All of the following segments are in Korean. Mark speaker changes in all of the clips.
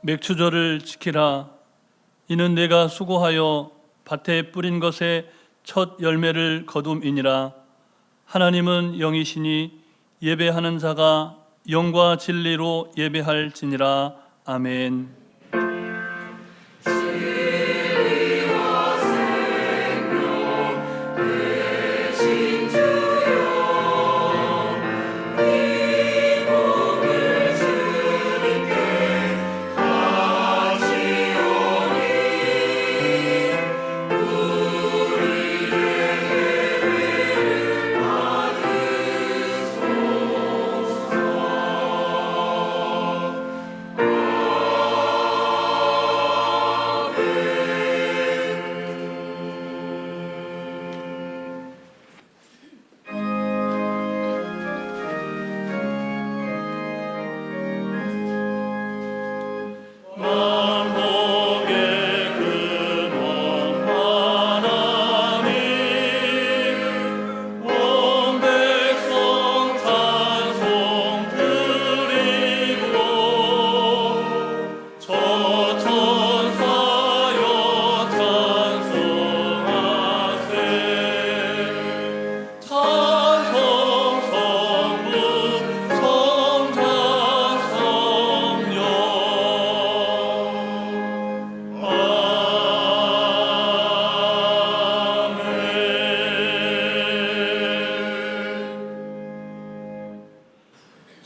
Speaker 1: 맥추절을 지키라. 이는 내가 수고하여 밭에 뿌린 것의 첫 열매를 거둠이니라. 하나님은 영이시니 예배하는 자가 영과 진리로 예배할지니라. 아멘.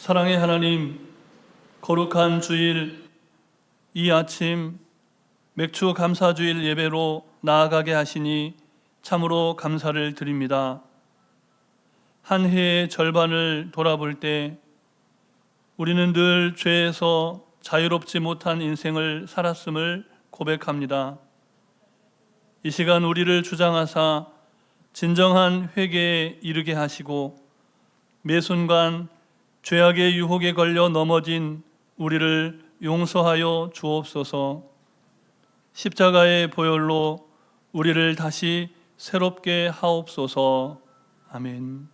Speaker 1: 사랑의 하나님, 거룩한 주일, 이 아침 맥주 감사주일 예배로 나아가게 하시니 참으로 감사를 드립니다. 한 해의 절반을 돌아볼 때 우리는 늘 죄에서 자유롭지 못한 인생을 살았음을 고백합니다. 이 시간 우리를 주장하사 진정한 회개에 이르게 하시고 매 순간 죄악의 유혹에 걸려 넘어진 우리를 용서하여 주옵소서. 십자가의 보혈로 우리를 다시 새롭게 하옵소서. 아멘.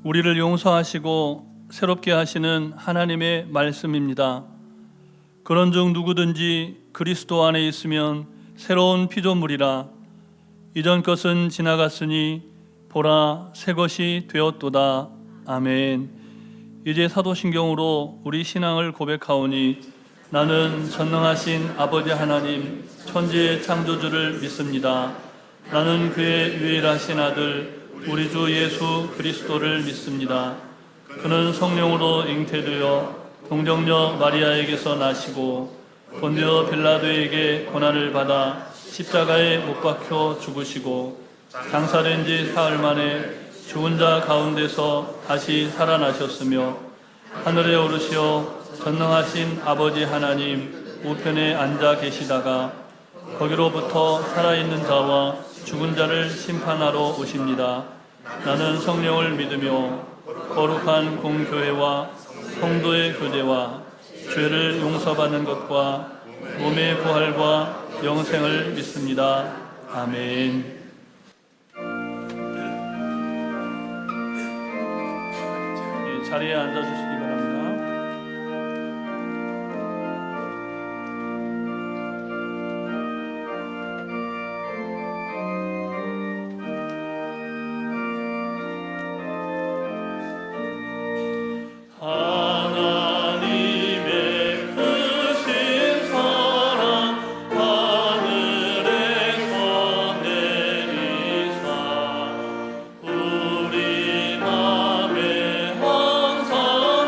Speaker 1: 우리를 용서하시고 새롭게 하시는 하나님의 말씀입니다. 그런즉 누구든지 그리스도 안에 있으면 새로운 피조물이라. 이전 것은 지나갔으니 보라 새 것이 되었도다. 아멘. 이제 사도신경으로 우리 신앙을 고백하오니 나는 전능하신 아버지 하나님 천지의 창조주를 믿습니다. 나는 그의 유일하신 아들 우리 주 예수 그리스도를 믿습니다. 그는 성령으로 잉태되어 동정녀 마리아에게서 나시고 본디오 빌라도에게 고난을 받아 십자가에 못 박혀 죽으시고 장사된 지 사흘 만에 죽은 자 가운데서 다시 살아나셨으며 하늘에 오르시어 전능하신 아버지 하나님 우편에 앉아 계시다가 거기로부터 살아있는 자와 죽은 자를 심판하러 오십니다. 나는 성령을 믿으며 거룩한 공교회와 성도의 교제와 죄를 용서받는 것과 몸의 부활과 영생을 믿습니다. 아멘. 자리에 앉아주시기 바랍니다.
Speaker 2: 우리 맘에 항상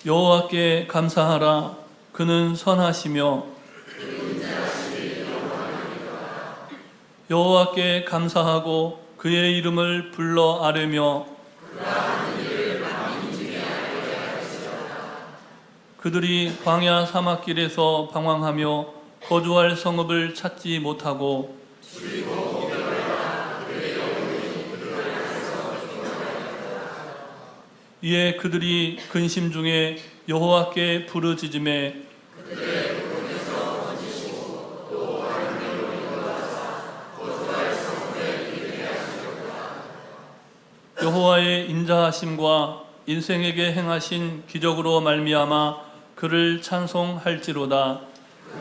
Speaker 1: 여호와께 감사하라. 그는 선하시며 여호와께 감사하고 그의 이름을 불러 아뢰며 그들이 광야 사막길에서 방황하며 거주할 성읍을 찾지 못하고 이에 그들이 근심 중에 여호와께 부르짖음에 여호와의 인자하심과 인생에게 행하신 기적으로 말미암아 그를 찬송할지로다.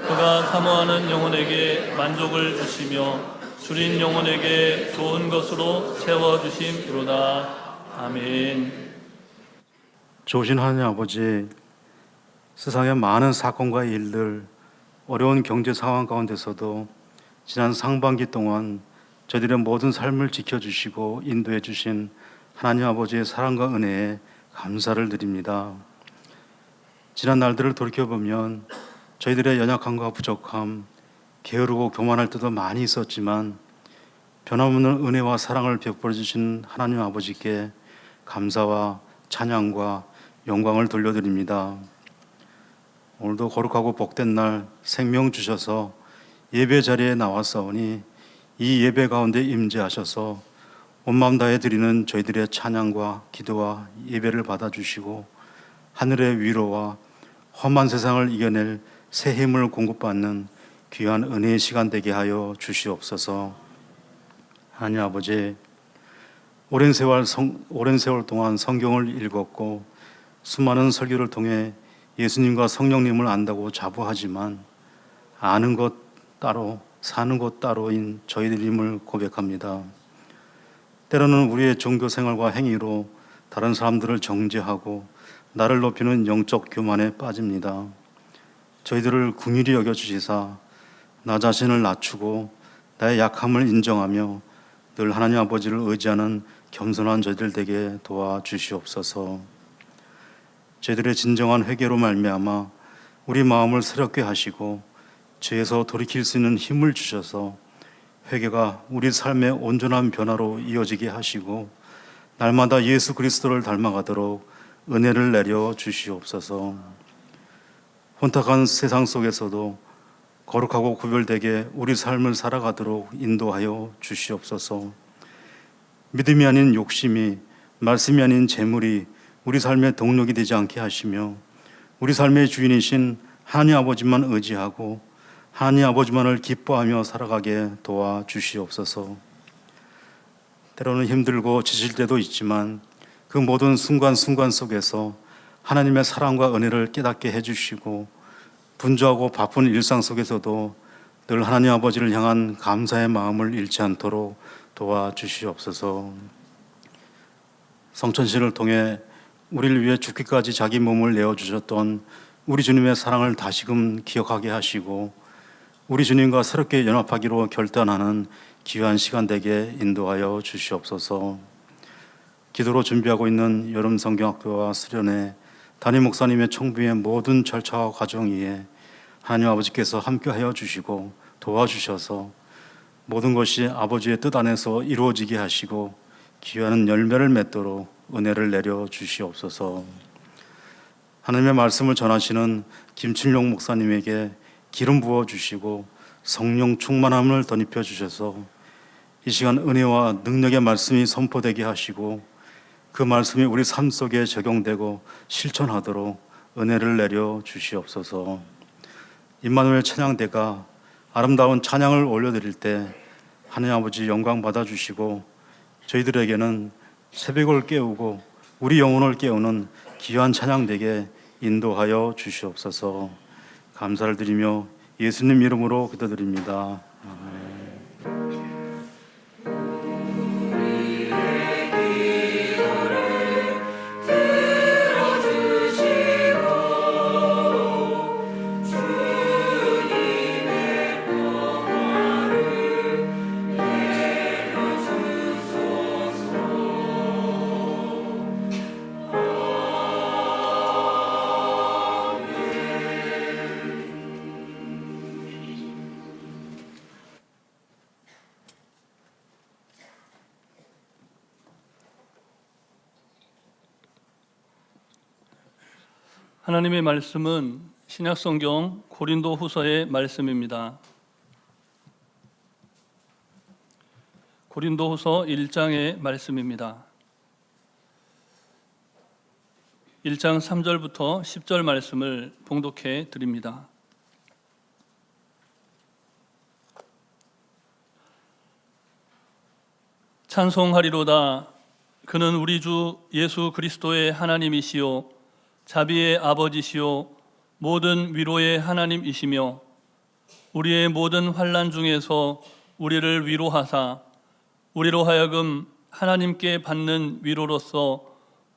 Speaker 1: 그가 사모하는 영혼에게 만족을 주시며 줄인 영혼에게 좋은 것으로 채워주심이로다. 아멘.
Speaker 2: 좋으신 하나님 아버지, 세상의 많은 사건과 일들, 어려운 경제 상황 가운데서도 지난 상반기 동안 저희들의 모든 삶을 지켜주시고 인도해 주신 하나님 아버지의 사랑과 은혜에 감사를 드립니다. 지난 날들을 돌이켜보면 저희들의 연약함과 부족함, 게으르고 교만할 때도 많이 있었지만 변함없는 은혜와 사랑을 베풀어 주신 하나님 아버지께 감사와 찬양과 영광을 돌려드립니다. 오늘도 거룩하고 복된 날 생명 주셔서 예배 자리에 나왔사오니 이 예배 가운데 임재하셔서 온 마음 다해 드리는 저희들의 찬양과 기도와 예배를 받아주시고 하늘의 위로와 험한 세상을 이겨낼 새 힘을 공급받는 귀한 은혜의 시간 되게 하여 주시옵소서. 하나님 아버지, 오랜 세월 동안 성경을 읽었고 수많은 설교를 통해 예수님과 성령님을 안다고 자부하지만 아는 것 따로 사는 것 따로인 저희들임을 고백합니다. 때로는 우리의 종교 생활과 행위로 다른 사람들을 정죄하고 나를 높이는 영적 교만에 빠집니다. 저희들을 긍휼히 여겨주시사 나 자신을 낮추고 나의 약함을 인정하며 늘 하나님 아버지를 의지하는 겸손한 저희들 되게 도와주시옵소서. 저희들의 진정한 회개로 말미암아 우리 마음을 새롭게 하시고 죄에서 돌이킬 수 있는 힘을 주셔서 회개가 우리 삶의 온전한 변화로 이어지게 하시고 날마다 예수 그리스도를 닮아가도록 은혜를 내려 주시옵소서. 혼탁한 세상 속에서도 거룩하고 구별되게 우리 삶을 살아가도록 인도하여 주시옵소서. 믿음이 아닌 욕심이, 말씀이 아닌 재물이 우리 삶의 동력이 되지 않게 하시며 우리 삶의 주인이신 하나님 아버지만 의지하고 하나님 아버지만을 기뻐하며 살아가게 도와주시옵소서. 때로는 힘들고 지칠 때도 있지만 그 모든 순간순간 속에서 하나님의 사랑과 은혜를 깨닫게 해주시고 분주하고 바쁜 일상 속에서도 늘 하나님 아버지를 향한 감사의 마음을 잃지 않도록 도와주시옵소서. 성천신을 통해 우리를 위해 죽기까지 자기 몸을 내어주셨던 우리 주님의 사랑을 다시금 기억하게 하시고 우리 주님과 새롭게 연합하기로 결단하는 귀한 시간 되게 인도하여 주시옵소서. 기도로 준비하고 있는 여름 성경학교와 수련회 담임 목사님의 청부의 모든 절차와 과정 위에 하나님 아버지께서 함께하여 주시고 도와주셔서 모든 것이 아버지의 뜻 안에서 이루어지게 하시고 귀한 열매를 맺도록 은혜를 내려 주시옵소서. 하나님의 말씀을 전하시는 김춘용 목사님에게 기름 부어 주시고 성령 충만함을 덧입혀 주셔서 이 시간 은혜와 능력의 말씀이 선포되게 하시고 그 말씀이 우리 삶 속에 적용되고 실천하도록 은혜를 내려 주시옵소서. 임마누엘 찬양대가 아름다운 찬양을 올려드릴 때 하나님 아버지 영광 받아주시고 저희들에게는 새벽을 깨우고 우리 영혼을 깨우는 귀한 찬양되게 인도하여 주시옵소서. 감사를 드리며 예수님 이름으로 기도드립니다. 아멘.
Speaker 1: 하나님의 말씀은 신약성경 고린도후서의 말씀입니다. 고린도후서 1장의 말씀입니다. 1장 3절부터 10절 말씀을 봉독해 드립니다. 찬송하리로다. 그는 우리 주 예수 그리스도의 하나님이시요 자비의 아버지시요 모든 위로의 하나님이시며 우리의 모든 환난 중에서 우리를 위로하사 우리로 하여금 하나님께 받는 위로로서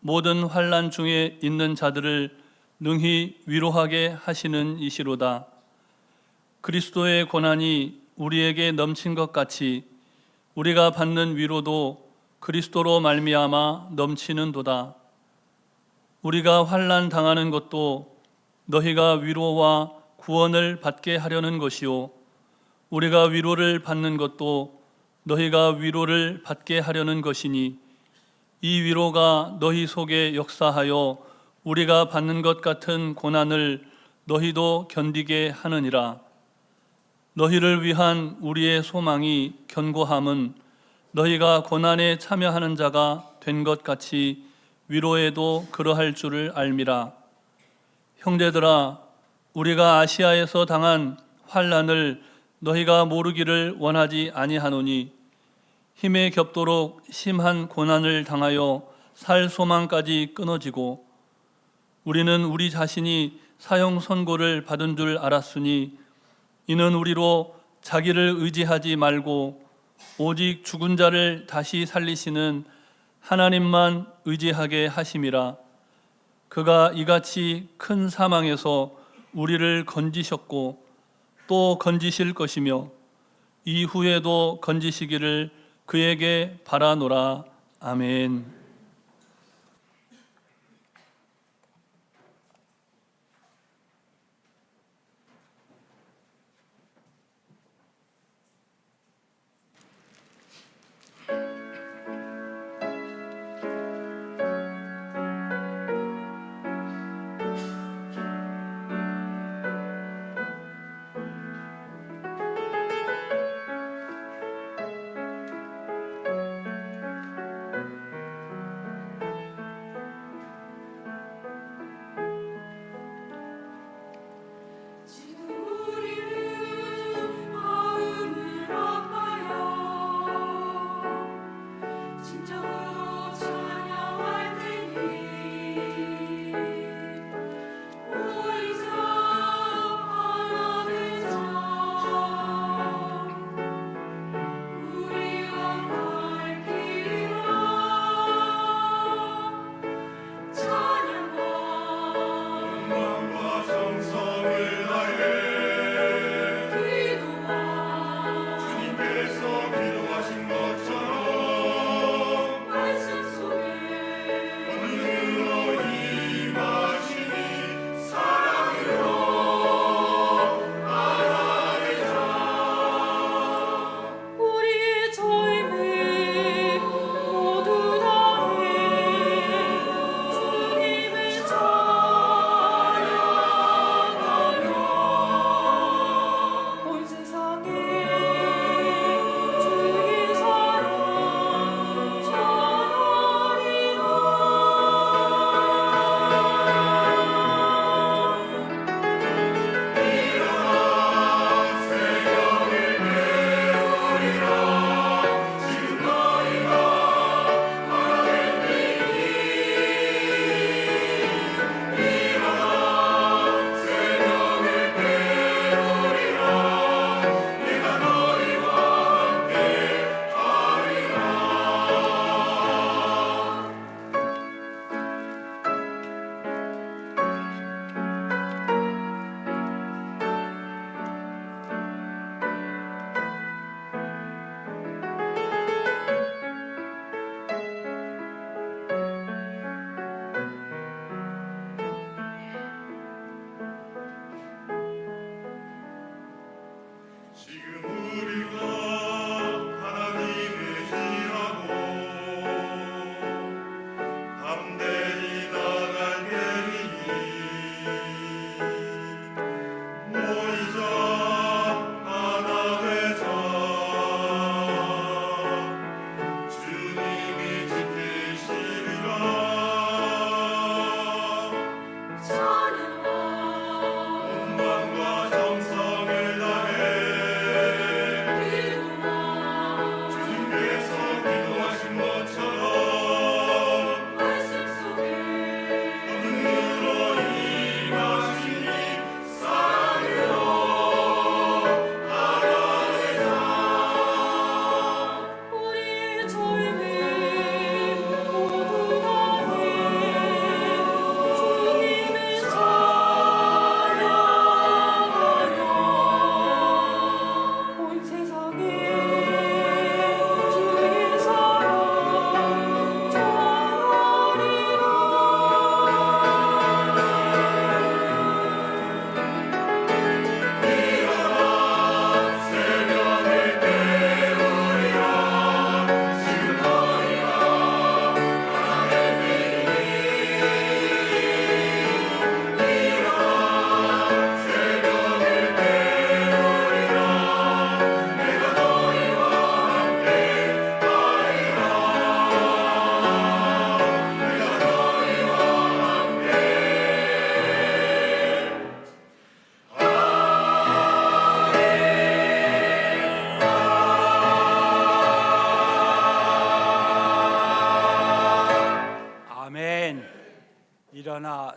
Speaker 1: 모든 환난 중에 있는 자들을 능히 위로하게 하시는 이시로다. 그리스도의 고난이 우리에게 넘친 것 같이 우리가 받는 위로도 그리스도로 말미암아 넘치는도다. 우리가 환난 당하는 것도 너희가 위로와 구원을 받게 하려는 것이요 우리가 위로를 받는 것도 너희가 위로를 받게 하려는 것이니 이 위로가 너희 속에 역사하여 우리가 받는 것 같은 고난을 너희도 견디게 하느니라. 너희를 위한 우리의 소망이 견고함은 너희가 고난에 참여하는 자가 된 것 같이 위로에도 그러할 줄을 알미라. 형제들아, 우리가 아시아에서 당한 환난을 너희가 모르기를 원하지 아니하노니 힘에 겹도록 심한 고난을 당하여 살 소망까지 끊어지고 우리는 우리 자신이 사형 선고를 받은 줄 알았으니 이는 우리로 자기를 의지하지 말고 오직 죽은 자를 다시 살리시는 하나님만 의지하게 하심이라. 그가 이같이 큰 사망에서 우리를 건지셨고 또 건지실 것이며 이후에도 건지시기를 그에게 바라노라. 아멘.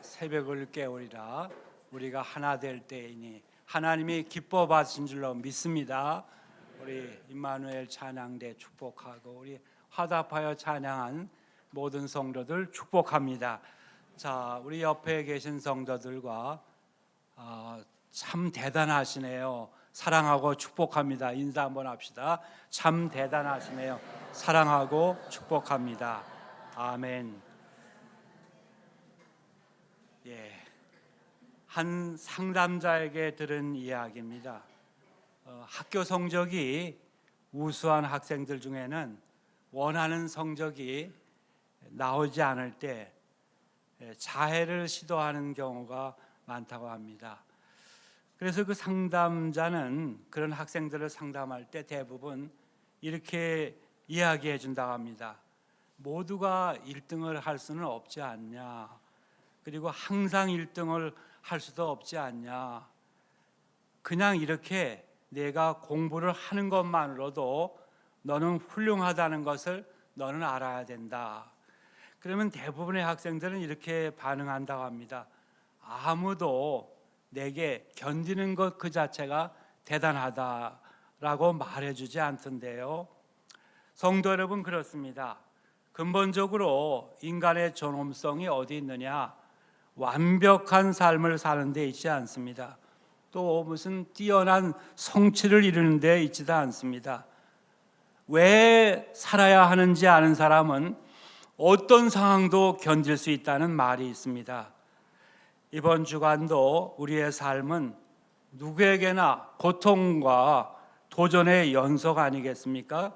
Speaker 3: 새벽을 깨우리라. 우리가 하나 될 때이니 하나님이 기뻐 받으신 줄로 믿습니다. 우리 임마누엘 찬양대 축복하고 우리 화답하여 찬양한 모든 성도들 축복합니다. 자, 우리 옆에 계신 성도들과 참 대단하시네요. 사랑하고 축복합니다. 인사 한번 합시다. 참 대단하시네요. 사랑하고 축복합니다. 아멘. 예, 한 상담자에게 들은 이야기입니다. 학교 성적이 우수한 학생들 중에는 원하는 성적이 나오지 않을 때 자해를 시도하는 경우가 많다고 합니다. 그래서 그 상담자는 그런 학생들을 상담할 때 대부분 이렇게 이야기해 준다고 합니다. 모두가 1등을 할 수는 없지 않냐. 그리고 항상 1등을 할 수도 없지 않냐. 그냥 이렇게 내가 공부를 하는 것만으로도 너는 훌륭하다는 것을 너는 알아야 된다. 그러면 대부분의 학생들은 이렇게 반응한다고 합니다. 아무도 내게 견디는 것 그 자체가 대단하다라고 말해주지 않던데요. 성도 여러분, 그렇습니다. 근본적으로 인간의 존엄성이 어디 있느냐? 완벽한 삶을 사는 데 있지 않습니다. 또 무슨 뛰어난 성취를 이루는 데 있지도 않습니다. 왜 살아야 하는지 아는 사람은 어떤 상황도 견딜 수 있다는 말이 있습니다. 이번 주간도 우리의 삶은 누구에게나 고통과 도전의 연속 아니겠습니까?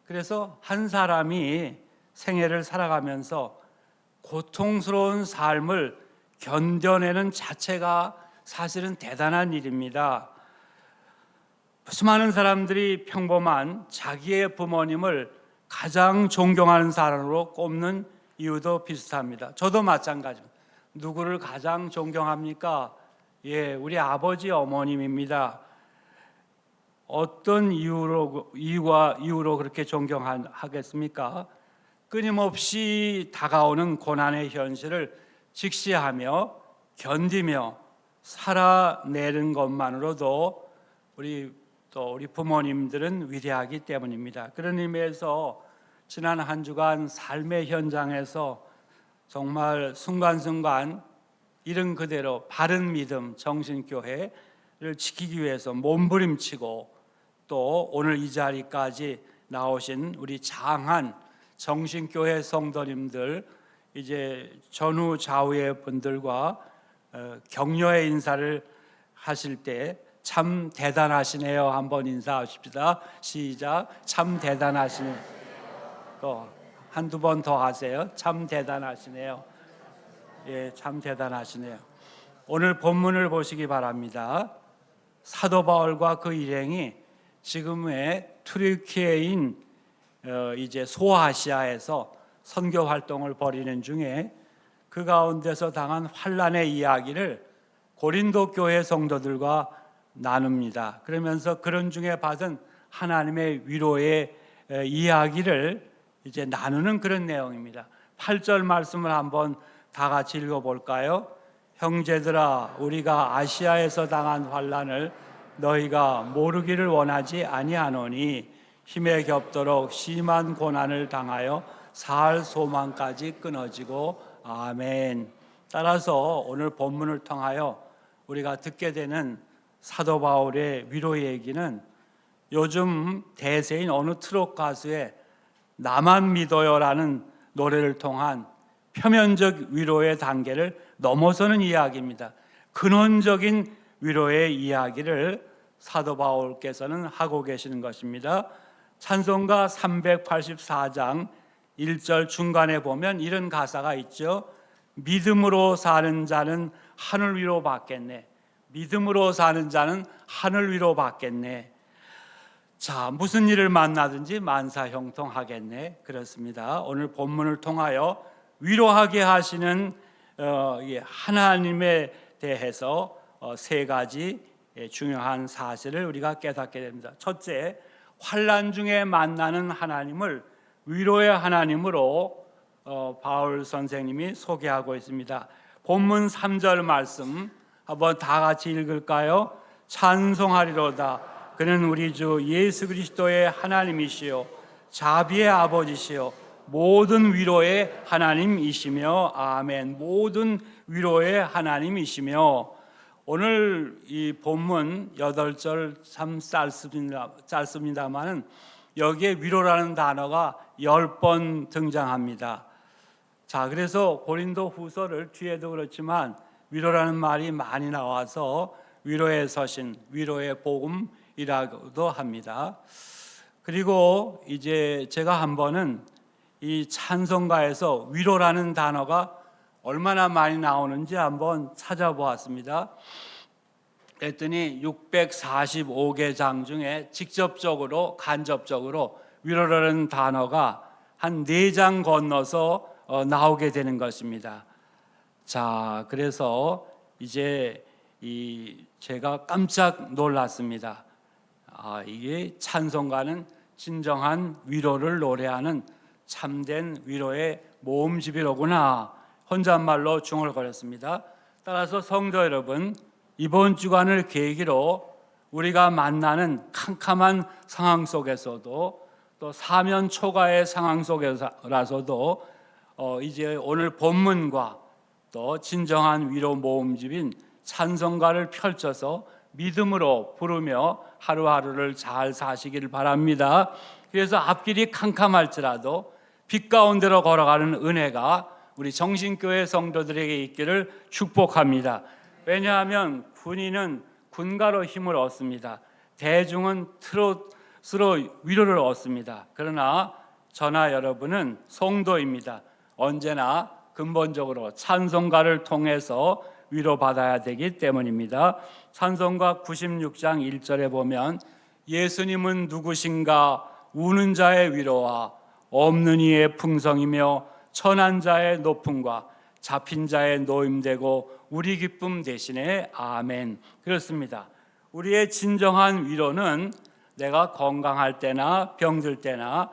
Speaker 3: 그래서 한 사람이 생애를 살아가면서 고통스러운 삶을 견뎌내는 자체가 사실은 대단한 일입니다. 수많은 사람들이 평범한 자기의 부모님을 가장 존경하는 사람으로 꼽는 이유도 비슷합니다. 저도 마찬가지입니다. 누구를 가장 존경합니까? 우리 아버지 어머님입니다. 어떤 이유로 그렇게 존경하겠습니까? 끊임없이 다가오는 고난의 현실을 직시하며 견디며 살아내는 것만으로도 우리 부모님들은 위대하기 때문입니다. 그런 의미에서 지난 한 주간 삶의 현장에서 정말 순간순간 이른 그대로 바른 믿음 정신교회를 지키기 위해서 몸부림치고 또 오늘 이 자리까지 나오신 우리 장한 정신교회 성도님들, 이제 전후 좌우의 분들과 격려의 인사를 하실 때 참 대단하시네요. 한번 인사하십시다. 시작. 참 대단하시네요. 또 한두 번 더 하세요. 참 대단하시네요. 예, 참 대단하시네요. 오늘 본문을 보시기 바랍니다. 사도 바울과 그 일행이 지금의 튀르키예인 이제 소아시아에서 선교 활동을 벌이는 중에 그 가운데서 당한 환난의 이야기를 고린도 교회 성도들과 나눕니다. 그러면서 그런 중에 받은 하나님의 위로의 이야기를 이제 나누는 그런 내용입니다. 8절 말씀을 한번 다 같이 읽어볼까요? 형제들아, 우리가 아시아에서 당한 환난을 너희가 모르기를 원하지 아니하노니 힘에 겹도록 심한 고난을 당하여 살 소망까지 끊어지고 아멘. 따라서 오늘 본문을 통하여 우리가 듣게 되는 사도 바울의 위로 얘기는 요즘 대세인 어느 트롯 가수의 나만 믿어요라는 노래를 통한 표면적 위로의 단계를 넘어서는 이야기입니다. 근원적인 위로의 이야기를 사도 바울께서는 하고 계시는 것입니다. 찬송가 384장 1절 중간에 보면 이런 가사가 있죠. 믿음으로 사는 자는 하늘 위로 받겠네. 믿음으로 사는 자는 하늘 위로 받겠네. 자, 무슨 일을 만나든지 만사형통하겠네. 그렇습니다. 오늘 본문을 통하여 위로하게 하시는 하나님에 대해서 세 가지 중요한 사실을 우리가 깨닫게 됩니다. 첫째, 환난 중에 만나는 하나님을 위로의 하나님으로 바울 선생님이 소개하고 있습니다. 본문 3절 말씀 한번 다 같이 읽을까요? 찬송하리로다. 그는 우리 주 예수 그리스도의 하나님이시요 자비의 아버지시요 모든 위로의 하나님이시며 아멘. 모든 위로의 하나님이시며. 오늘 이 본문 8절 참 짧습니다만 여기에 위로라는 단어가 10번 등장합니다. 자, 그래서 고린도 후서를 뒤에도 그렇지만 위로라는 말이 많이 나와서 위로의 서신, 위로의 복음이라고도 합니다. 그리고 이제 제가 한 번은 이 찬송가에서 위로라는 단어가 얼마나 많이 나오는지 한번 찾아보았습니다. 그랬더니 645개 장 중에 직접적으로 간접적으로 위로라는 단어가 한 4장 건너서 나오게 되는 것입니다. 자, 그래서 이제 제가 깜짝 놀랐습니다. 이게 찬송가는 진정한 위로를 노래하는 참된 위로의 모음집이로구나. 혼잣말로 중얼거렸습니다. 따라서 성도 여러분, 이번 주간을 계기로 우리가 만나는 캄캄한 상황 속에서도 또 사면 초가의 상황 속에서라서도 이제 오늘 본문과 또 진정한 위로 모음집인 찬송가를 펼쳐서 믿음으로 부르며 하루하루를 잘 사시길 바랍니다. 그래서 앞길이 캄캄할지라도 빛 가운데로 걸어가는 은혜가 우리 정신교회 성도들에게 있기를 축복합니다. 왜냐하면 군인은 군가로 힘을 얻습니다. 대중은 트롯으로 위로를 얻습니다. 그러나 저나 여러분은 성도입니다. 언제나 근본적으로 찬송가를 통해서 위로받아야 되기 때문입니다. 찬송가 96장 1절에 보면 예수님은 누구신가 우는 자의 위로와 없는 이의 풍성이며 천한 자의 높음과 잡힌 자의 노임되고 우리 기쁨 대신에 아멘. 그렇습니다. 우리의 진정한 위로는 내가 건강할 때나 병들 때나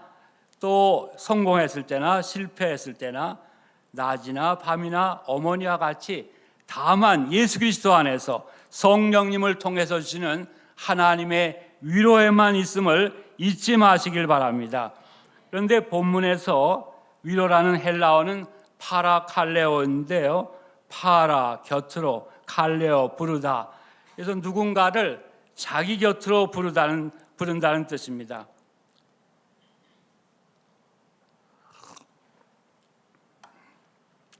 Speaker 3: 또 성공했을 때나 실패했을 때나 낮이나 밤이나 어머니와 같이 다만 예수 그리스도 안에서 성령님을 통해서 주시는 하나님의 위로에만 있음을 잊지 마시길 바랍니다. 그런데 본문에서 위로라는 헬라어는 파라칼레오인데요. 파라 곁으로, 칼레오 부르다. 그래서 누군가를 자기 곁으로 부른다는 뜻입니다.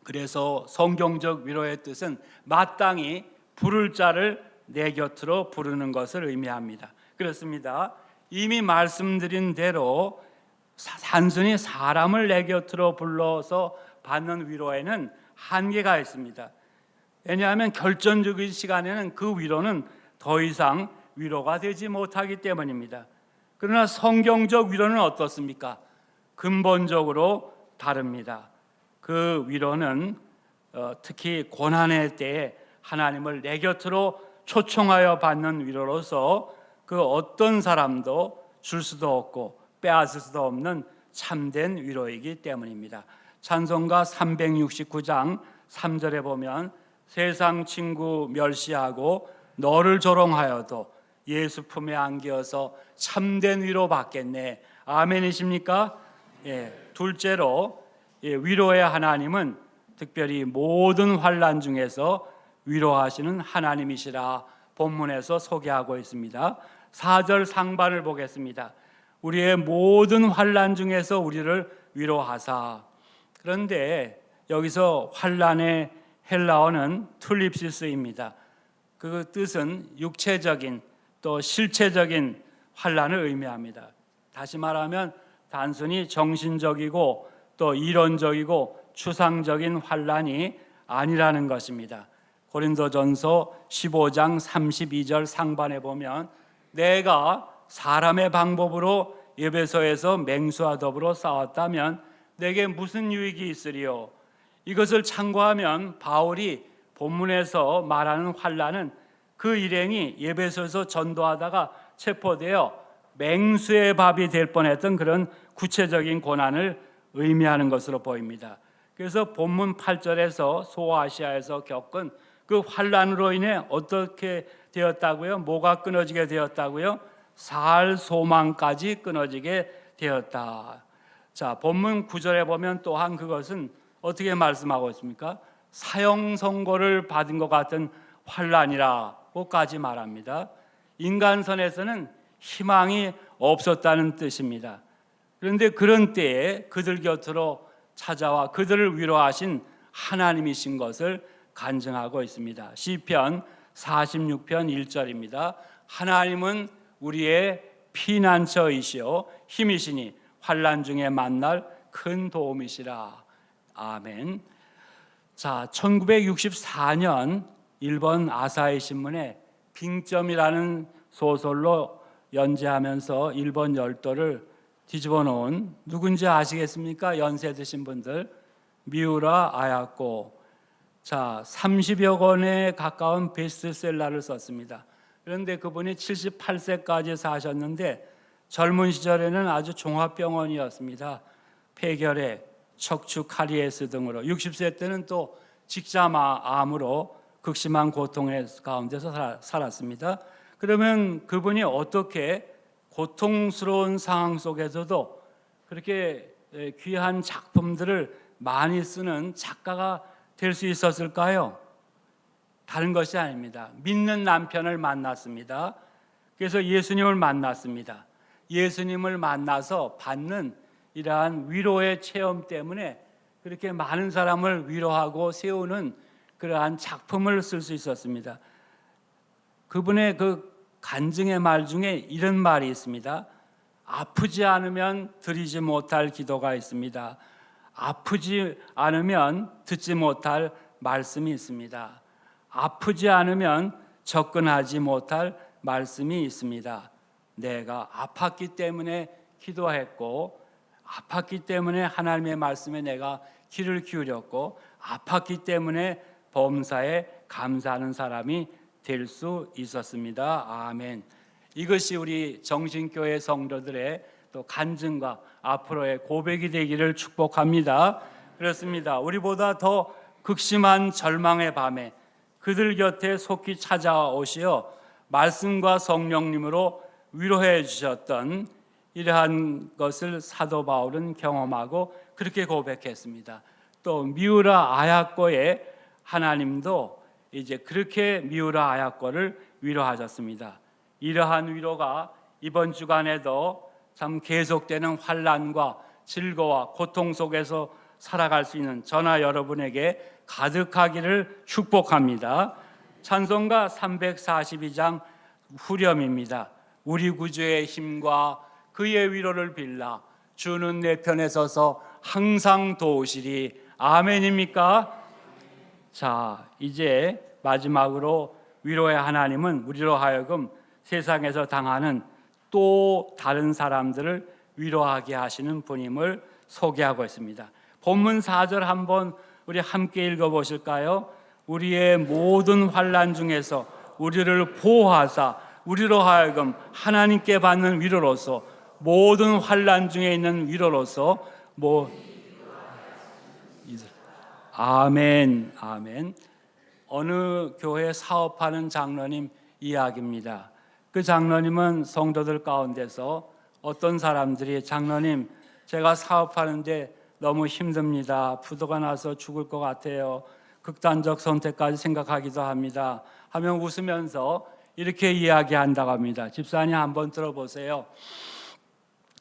Speaker 3: 그래서 성경적 위로의 뜻은 마땅히 부를 자를 내 곁으로 부르는 것을 의미합니다. 그렇습니다. 이미 말씀드린 대로 단순히 사람을 내 곁으로 불러서 받는 위로에는 한계가 있습니다. 왜냐하면 결정적인 시간에는 그 위로는 더 이상 위로가 되지 못하기 때문입니다. 그러나 성경적 위로는 어떻습니까? 근본적으로 다릅니다. 그 위로는 특히 고난의 때에 하나님을 내 곁으로 초청하여 받는 위로로서 그 어떤 사람도 줄 수도 없고 빼앗을 수도 없는 참된 위로이기 때문입니다. 찬송가 369장 3절에 보면 세상 친구 멸시하고 너를 조롱하여도 예수 품에 안겨서 참된 위로 받겠네. 아멘이십니까? 둘째로 위로의 하나님은 특별히 모든 환난 중에서 위로하시는 하나님이시라 본문에서 소개하고 있습니다. 4절 상반을 보겠습니다. 우리의 모든 환난 중에서 우리를 위로하사. 그런데 여기서 환난의 헬라어는 툴립시스입니다. 그 뜻은 육체적인 또 실체적인 환난을 의미합니다. 다시 말하면 단순히 정신적이고 또 이론적이고 추상적인 환난이 아니라는 것입니다. 고린도전서 15장 32절 상반에 보면 내가 사람의 방법으로 에베소에서 맹수와 더불어 싸웠다면 내게 무슨 유익이 있으리요? 이것을 참고하면 바울이 본문에서 말하는 환난은 그 일행이 에베소에서 전도하다가 체포되어 맹수의 밥이 될 뻔했던 그런 구체적인 고난을 의미하는 것으로 보입니다. 그래서 본문 8절에서 소아시아에서 겪은 그 환란으로 인해 어떻게 되었다고요? 뭐가 끊어지게 되었다고요? 살 소망까지 끊어지게 되었다. 자, 본문 9절에 보면 또한 그것은 어떻게 말씀하고 있습니까? 사형 선고를 받은 것 같은 환란이라고까지 말합니다. 인간선에서는 희망이 없었다는 뜻입니다. 그런데 그런 때에 그들 곁으로 찾아와 그들을 위로하신 하나님이신 것을 간증하고 있습니다. 시편 46편 1절입니다. 하나님은 우리의 피난처이시오 힘이시니 환난 중에 만날 큰 도움이시라. 아멘. 자, 1964년 일본 아사히 신문에 빙점이라는 소설로 연재하면서 일본 열도를 뒤집어 놓은 누군지 아시겠습니까? 연세 드신 분들. 미우라 아야코. 자, 30여 권에 가까운 베스트셀러를 썼습니다. 그런데 그분이 78세까지 사셨는데 젊은 시절에는 아주 종합병원이었습니다. 폐결핵, 척추 카리에스 등으로 60세 때는 또 직자암으로 극심한 고통 가운데서 살았습니다. 그러면 그분이 어떻게 고통스러운 상황 속에서도 그렇게 귀한 작품들을 많이 쓰는 작가가 될 수 있었을까요? 다른 것이 아닙니다. 믿는 남편을 만났습니다. 그래서 예수님을 만났습니다. 예수님을 만나서 받는 이러한 위로의 체험 때문에 그렇게 많은 사람을 위로하고 세우는 그러한 작품을 쓸 수 있었습니다. 그분의 그 간증의 말 중에 이런 말이 있습니다. 아프지 않으면 드리지 못할 기도가 있습니다. 아프지 않으면 듣지 못할 말씀이 있습니다. 아프지 않으면 접근하지 못할 말씀이 있습니다. 내가 아팠기 때문에 기도했고 아팠기 때문에 하나님의 말씀에 내가 귀를 기울였고 아팠기 때문에 범사에 감사하는 사람이 될 수 있었습니다. 아멘. 이것이 우리 정신교회 성도들의 또 간증과 앞으로의 고백이 되기를 축복합니다. 그렇습니다. 우리보다 더 극심한 절망의 밤에 그들 곁에 속히 찾아오시어 말씀과 성령님으로 위로해 주셨던 이러한 것을 사도 바울은 경험하고 그렇게 고백했습니다. 또 미우라 아야코의 하나님도 이제 그렇게 미우라 아야코를 위로하셨습니다. 이러한 위로가 이번 주간에도 참 계속되는 환난과 즐거워 고통 속에서 살아갈 수 있는 저나 여러분에게 가득하기를 축복합니다. 찬송가 342장 후렴입니다. 우리 구주의 힘과 그의 위로를 빌라 주는 내 편에 서서 항상 도우시리. 아멘입니까? 자, 이제 마지막으로 위로의 하나님은 우리로 하여금 세상에서 당하는 또 다른 사람들을 위로하게 하시는 분임을 소개하고 있습니다. 본문 4절 한번 우리 함께 읽어보실까요? 우리의 모든 환난 중에서 우리를 보호하사 우리로 하여금 하나님께 받는 위로로서 모든 환난 중에 있는 위로로서 아멘, 아멘. 어느 교회 사업하는 장로님 이야기입니다. 그 장로님은 성도들 가운데서 어떤 사람들이 장로님 제가 사업하는데 너무 힘듭니다. 부도가 나서 죽을 것 같아요. 극단적 선택까지 생각하기도 합니다. 하면 웃으면서 이렇게 이야기한다고 합니다. 집사님 한번 들어보세요.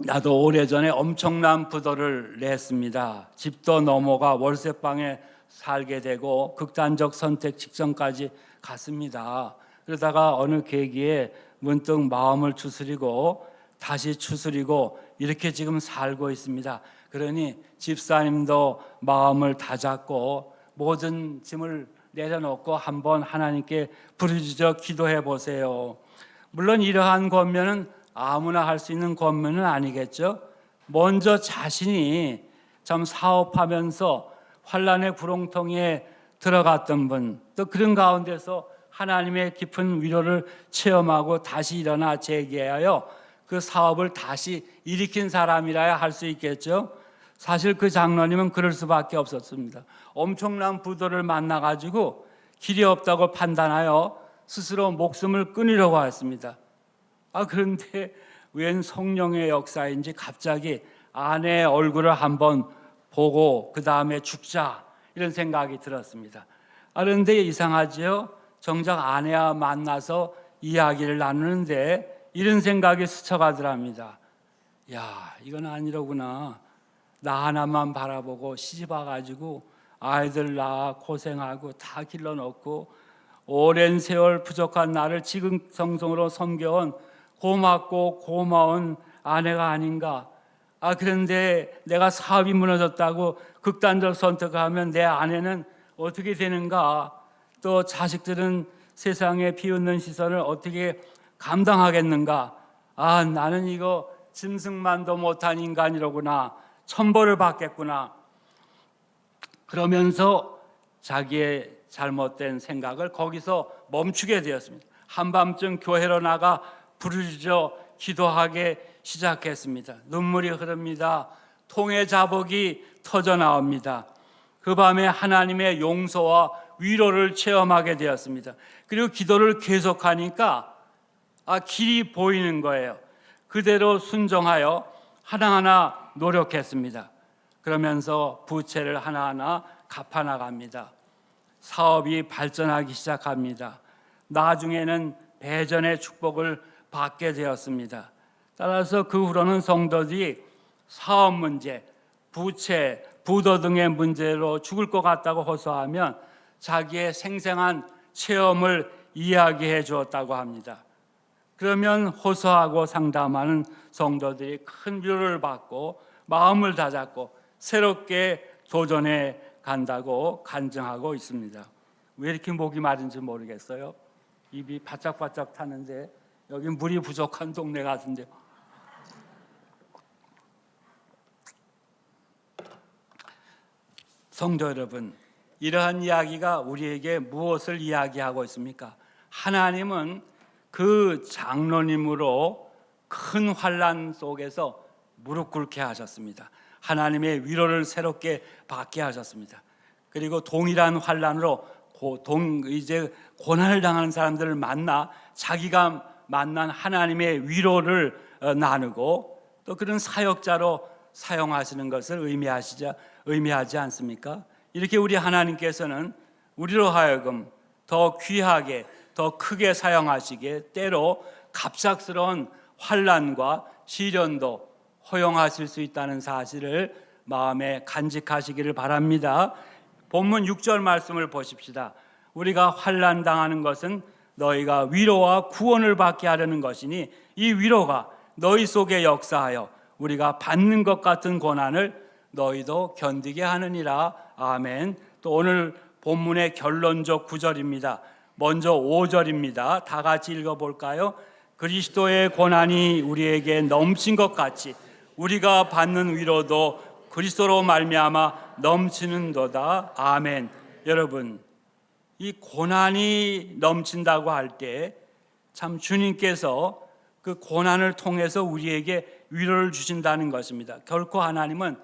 Speaker 3: 나도 오래전에 엄청난 부도를 냈습니다. 집도 넘어가 월세방에 살게 되고 극단적 선택 직전까지 갔습니다. 그러다가 어느 계기에 문득 마음을 추스리고 다시 추스리고 이렇게 지금 살고 있습니다. 그러니 집사님도 마음을 다잡고 모든 짐을 내려놓고 한번 하나님께 부르짖어 기도해 보세요. 물론 이러한 권면은 아무나 할 수 있는 권면은 아니겠죠. 먼저 자신이 참 사업하면서 환난의 구렁텅이에 들어갔던 분, 또 그런 가운데서 하나님의 깊은 위로를 체험하고 다시 일어나 재개하여 그 사업을 다시 일으킨 사람이라야 할 수 있겠죠. 사실 그 장로님은 그럴 수밖에 없었습니다. 엄청난 부도를 만나가지고 길이 없다고 판단하여 스스로 목숨을 끊으려고 했습니다. 그런데 웬 성령의 역사인지 갑자기 아내의 얼굴을 한번 보고 그 다음에 죽자 이런 생각이 들었습니다. 그런데 이상하지요? 정작 아내와 만나서 이야기를 나누는데 이런 생각이 스쳐가더랍니다. 야, 이건 아니로구나. 나 하나만 바라보고 시집 와가지고 아이들 낳아 고생하고 다 길러놓고 오랜 세월 부족한 나를 지극정성으로 섬겨온 고맙고 고마운 아내가 아닌가. 그런데 내가 사업이 무너졌다고 극단적 선택하면 내 아내는 어떻게 되는가? 또 자식들은 세상에 비웃는 시선을 어떻게 감당하겠는가? 나는 이거 짐승만도 못한 인간이로구나. 천벌을 받겠구나. 그러면서 자기의 잘못된 생각을 거기서 멈추게 되었습니다. 한밤중 교회로 나가 부르짖어 기도하기 시작했습니다. 눈물이 흐릅니다. 통의 자복이 터져 나옵니다. 그 밤에 하나님의 용서와 위로를 체험하게 되었습니다. 그리고 기도를 계속하니까 길이 보이는 거예요. 그대로 순종하여 하나하나 노력했습니다. 그러면서 부채를 하나하나 갚아나갑니다. 사업이 발전하기 시작합니다. 나중에는 배전의 축복을 받게 되었습니다. 따라서 그 후로는 성도들이 사업 문제, 부채, 부도 등의 문제로 죽을 것 같다고 호소하면 자기의 생생한 체험을 이야기해 주었다고 합니다. 그러면 호소하고 상담하는 성도들이 큰 위로를 받고 마음을 다잡고 새롭게 도전해 간다고 간증하고 있습니다. 왜 이렇게 목이 마른지 모르겠어요. 입이 바짝바짝 타는데 여기 물이 부족한 동네 같은데요. 성도 여러분, 이러한 이야기가 우리에게 무엇을 이야기하고 있습니까? 하나님은 그 장로님으로 큰 환난 속에서 무릎 꿇게 하셨습니다. 하나님의 위로를 새롭게 받게 하셨습니다. 그리고 동일한 환난으로 이제 고난을 당하는 사람들을 만나 자기가 만난 하나님의 위로를 나누고 또 그런 사역자로 사용하시는 것을 의미하지 않습니까? 이렇게 우리 하나님께서는 우리로 하여금 더 귀하게 더 크게 사용하시기에 때로 갑작스러운 환난과 시련도 허용하실 수 있다는 사실을 마음에 간직하시기를 바랍니다. 본문 6절 말씀을 보십시다. 우리가 환난 당하는 것은 너희가 위로와 구원을 받게 하려는 것이니 이 위로가 너희 속에 역사하여 우리가 받는 것 같은 고난을 너희도 견디게 하느니라. 아멘. 또 오늘 본문의 결론적 9절입니다. 먼저 5절입니다. 다 같이 읽어볼까요? 그리스도의 고난이 우리에게 넘친 것 같이 우리가 받는 위로도 그리스도로 말미암아 넘치는도다. 아멘. 여러분, 이 고난이 넘친다고 할 때 참 주님께서 그 고난을 통해서 우리에게 위로를 주신다는 것입니다. 결코 하나님은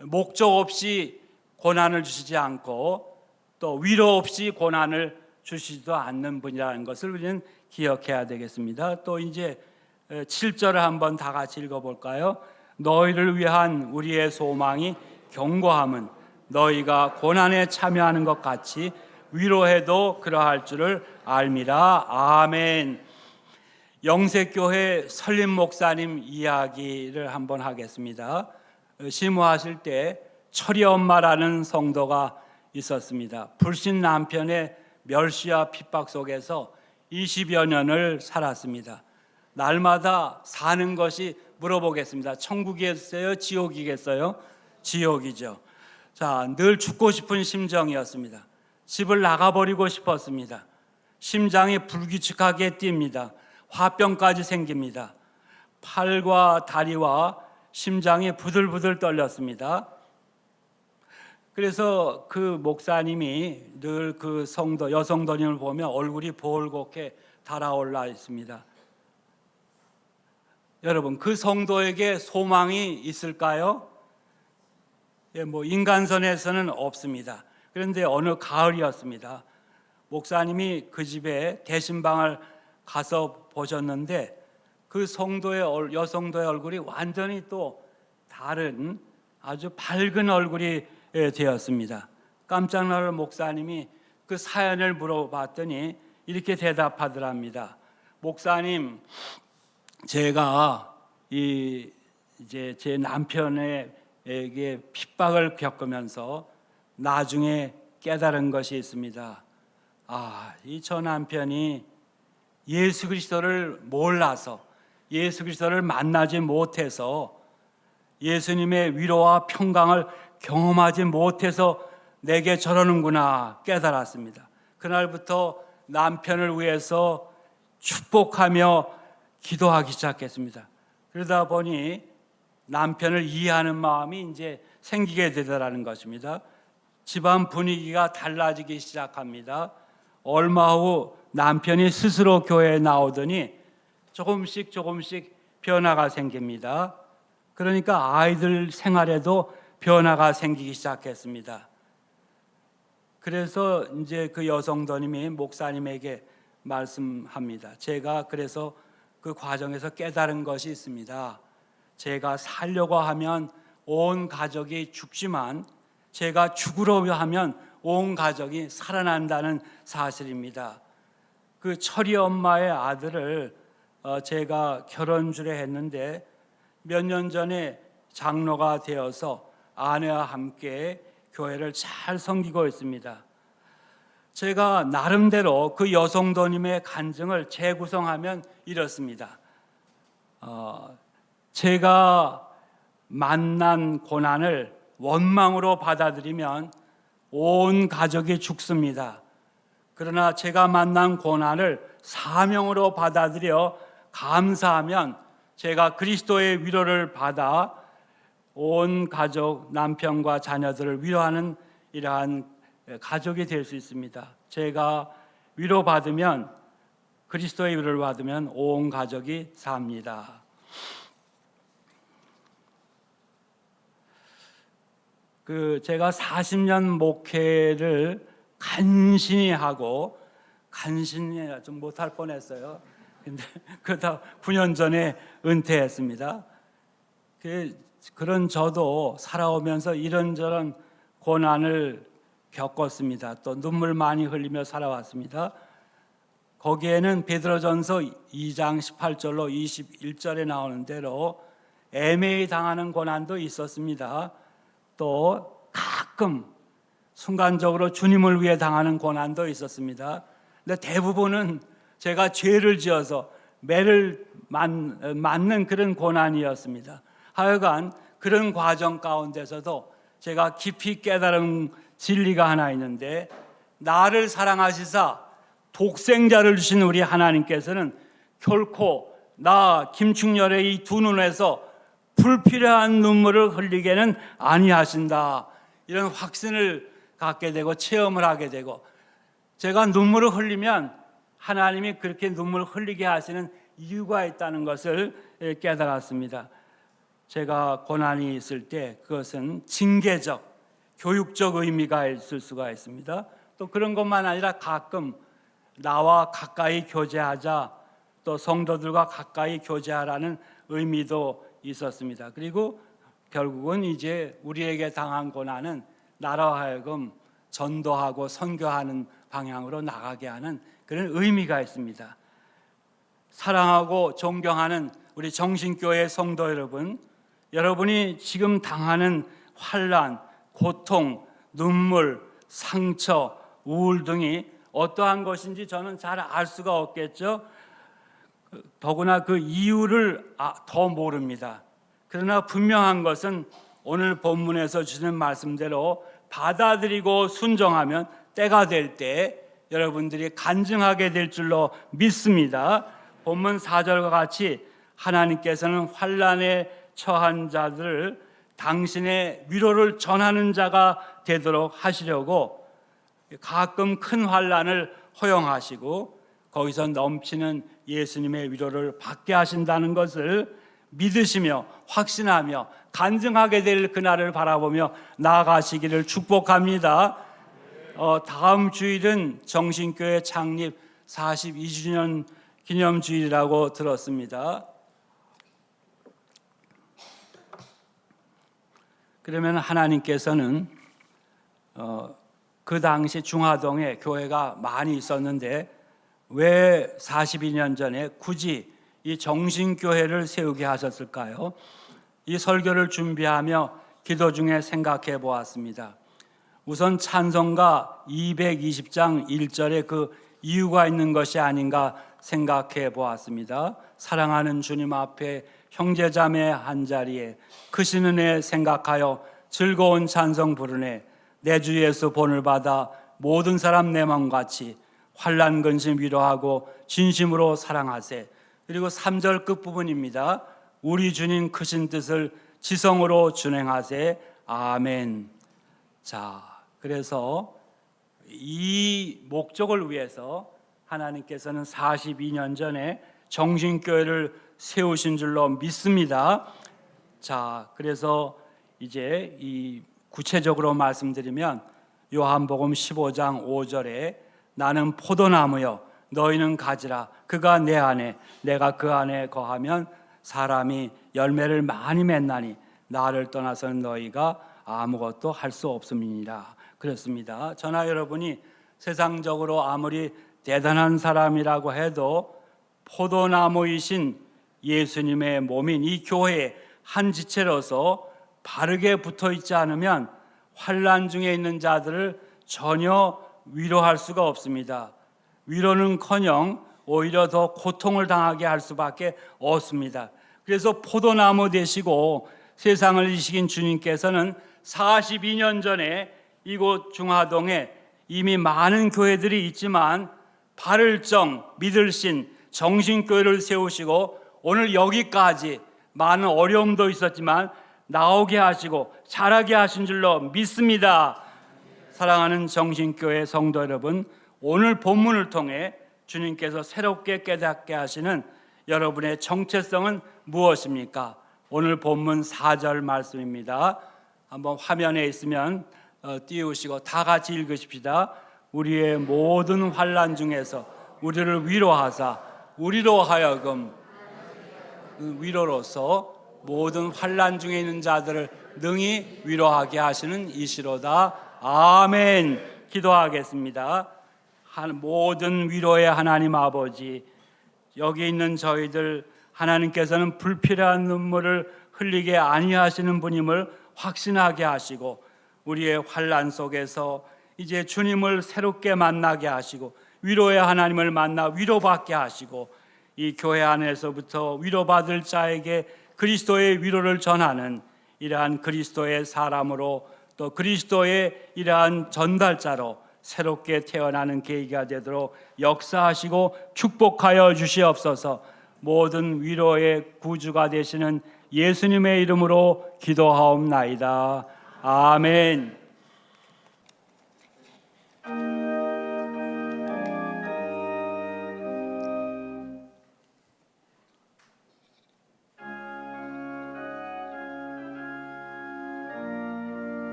Speaker 3: 목적 없이 고난을 주시지 않고 또 위로 없이 고난을 주시지도 않는 분이라는 것을 우리는 기억해야 되겠습니다. 또 이제 7절을 한번 다 같이 읽어볼까요? 너희를 위한 우리의 소망이 견고함은 너희가 고난에 참여하는 것 같이 위로해도 그러할 줄을 알미라. 아멘. 영색교회 설림 목사님 이야기를 한번 하겠습니다. 심호하실 때 철이 엄마라는 성도가 있었습니다. 불신 남편의 멸시와 핍박 속에서 20여 년을 살았습니다. 날마다 사는 것이 물어보겠습니다. 천국이겠어요? 지옥이겠어요? 지옥이죠. 늘 죽고 싶은 심정이었습니다. 집을 나가버리고 싶었습니다. 심장이 불규칙하게 뜁니다. 화병까지 생깁니다. 팔과 다리와 심장이 부들부들 떨렸습니다. 그래서 그 목사님이 늘 그 여성도님을 보면 얼굴이 보울겋게 달아올라 있습니다. 여러분, 그 성도에게 소망이 있을까요? 뭐 인간선에서는 없습니다. 그런데 어느 가을이었습니다. 목사님이 그 집에 대신방을 가서 보셨는데 그 여성도의 얼굴이 완전히 또 다른 아주 밝은 얼굴이 되었습니다. 깜짝 놀랄 목사님이 그 사연을 물어봤더니 이렇게 대답하더랍니다. 목사님, 제가 이제 제 남편에게 핍박을 겪으면서 나중에 깨달은 것이 있습니다. 이 저 남편이 예수 그리스도를 몰라서 예수 그리스도를 만나지 못해서 예수님의 위로와 평강을 경험하지 못해서 내게 저러는구나 깨달았습니다. 그날부터 남편을 위해서 축복하며 기도하기 시작했습니다. 그러다 보니 남편을 이해하는 마음이 이제 생기게 되더라는 것입니다. 집안 분위기가 달라지기 시작합니다. 얼마 후 남편이 스스로 교회에 나오더니 조금씩 변화가 생깁니다. 그러니까 아이들 생활에도 변화가 생기기 시작했습니다. 그래서 이제 그 여성도님이 목사님에게 말씀합니다. 제가 그래서 그 과정에서 깨달은 것이 있습니다. 제가 살려고 하면 온 가족이 죽지만 제가 죽으려 하면 온 가족이 살아난다는 사실입니다. 그 철이 엄마의 아들을 제가 결혼주례 했는데 몇 년 전에 장로가 되어서 아내와 함께 교회를 잘 섬기고 있습니다. 제가 나름대로 그 여성도님의 간증을 재구성하면 이렇습니다. 제가 만난 고난을 원망으로 받아들이면 온 가족이 죽습니다. 그러나 제가 만난 고난을 사명으로 받아들여 감사하면 제가 그리스도의 위로를 받아 온 가족, 남편과 자녀들을 위로하는 이러한 가족이 될 수 있습니다. 제가 위로받으면, 그리스도의 위로를 받으면 온 가족이 삽니다. 제가 40년 목회를 간신히 하고, 간신히 좀 못할 뻔했어요. 근데 그러다 9년 전에 은퇴했습니다. 그런 저도 살아오면서 이런저런 고난을 겪었습니다. 또 눈물 많이 흘리며 살아왔습니다. 거기에는 베드로전서 2장 18절로 21절에 나오는 대로 애매히 당하는 고난도 있었습니다. 또 가끔 순간적으로 주님을 위해 당하는 고난도 있었습니다. 근데 대부분은 제가 죄를 지어서 매를 맞는 그런 고난이었습니다. 하여간 그런 과정 가운데서도 제가 깊이 깨달은 진리가 하나 있는데, 나를 사랑하시사 독생자를 주신 우리 하나님께서는 결코 나 김충렬의 이 두 눈에서 불필요한 눈물을 흘리게는 아니하신다. 이런 확신을 갖게 되고 체험을 하게 되고, 제가 눈물을 흘리면 하나님이 그렇게 눈물을 흘리게 하시는 이유가 있다는 것을 깨달았습니다. 제가 고난이 있을 때 그것은 징계적, 교육적 의미가 있을 수가 있습니다. 또 그런 것만 아니라 가끔 나와 가까이 교제하자, 또 성도들과 가까이 교제하라는 의미도 있었습니다. 그리고 결국은 이제 우리에게 당한 고난은 나로 하여금 전도하고 선교하는 방향으로 나가게 하는 그런 의미가 있습니다. 사랑하고 존경하는 우리 정신교회 성도 여러분, 여러분이 지금 당하는 환난, 고통, 눈물, 상처, 우울 등이 어떠한 것인지 저는 잘 알 수가 없겠죠. 더구나 그 이유를 더 모릅니다. 그러나 분명한 것은 오늘 본문에서 주는 말씀대로 받아들이고 순종하면 때가 될 때 여러분들이 간증하게 될 줄로 믿습니다. 본문 4절과 같이 하나님께서는 환난에 처한 자들을 당신의 위로를 전하는 자가 되도록 하시려고 가끔 큰 환난을 허용하시고 거기서 넘치는 예수님의 위로를 받게 하신다는 것을 믿으시며 확신하며 간증하게 될 그날을 바라보며 나아가시기를 축복합니다. 다음 주일은 정신교회 창립 42주년 기념주일이라고 들었습니다. 그러면 하나님께서는 그 당시 중화동에 교회가 많이 있었는데 왜 42년 전에 굳이 이 정신교회를 세우게 하셨을까요? 이 설교를 준비하며 기도 중에 생각해 보았습니다. 우선 찬송가 220장 1절에 그 이유가 있는 것이 아닌가 생각해 보았습니다. 사랑하는 주님 앞에 형제자매 한자리에 크신 은혜 생각하여 즐거운 찬송 부르네. 내 주 예수 본을 받아 모든 사람 내 맘같이 환난 근심 위로하고 진심으로 사랑하세. 그리고 3절 끝부분입니다. 우리 주님 크신 뜻을 지성으로 준행하세. 아멘. 자, 그래서 이 목적을 위해서 하나님께서는 42년 전에 정신교회를 세우신 줄로 믿습니다. 자, 그래서 이제 이 구체적으로 말씀드리면 요한복음 15장 5절에 나는 포도나무요 너희는 가지라 그가 내 안에 내가 그 안에 거하면 사람이 열매를 많이 맺나니 나를 떠나서는 너희가 아무것도 할 수 없음이니라 그렇습니다. 저나 여러분이 세상적으로 아무리 대단한 사람이라고 해도 포도나무이신 예수님의 몸인 이 교회의 한 지체로서 바르게 붙어 있지 않으면 환난 중에 있는 자들을 전혀 위로할 수가 없습니다. 위로는커녕 오히려 더 고통을 당하게 할 수밖에 없습니다. 그래서 포도나무 되시고 세상을 이기신 주님께서는 42년 전에 이곳 중화동에 이미 많은 교회들이 있지만 바를 정 믿을 신 정신교회를 세우시고 오늘 여기까지 많은 어려움도 있었지만 나오게 하시고 자라게 하신 줄로 믿습니다. 사랑하는 정신교회 성도 여러분, 오늘 본문을 통해 주님께서 새롭게 깨닫게 하시는 여러분의 정체성은 무엇입니까? 오늘 본문 4절 말씀입니다. 한번 화면에 있으면 띄우시고 다 같이 읽으십시다. 우리의 모든 환난 중에서 우리를 위로하사 우리로 하여금 위로로서 모든 환난 중에 있는 자들을 능히 위로하게 하시는 이시로다. 아멘. 기도하겠습니다. 모든 위로의 하나님 아버지, 여기 있는 저희들 하나님께서는 불필요한 눈물을 흘리게 아니하시는 분임을 확신하게 하시고 우리의 환난 속에서 이제 주님을 새롭게 만나게 하시고 위로의 하나님을 만나 위로받게 하시고 이 교회 안에서부터 위로받을 자에게 그리스도의 위로를 전하는 이러한 그리스도의 사람으로 또 그리스도의 이러한 전달자로 새롭게 태어나는 계기가 되도록 역사하시고 축복하여 주시옵소서. 모든 위로의 구주가 되시는 예수님의 이름으로 기도하옵나이다. 아멘.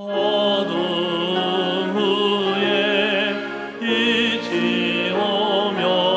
Speaker 1: 어둠 후에 빛이 오며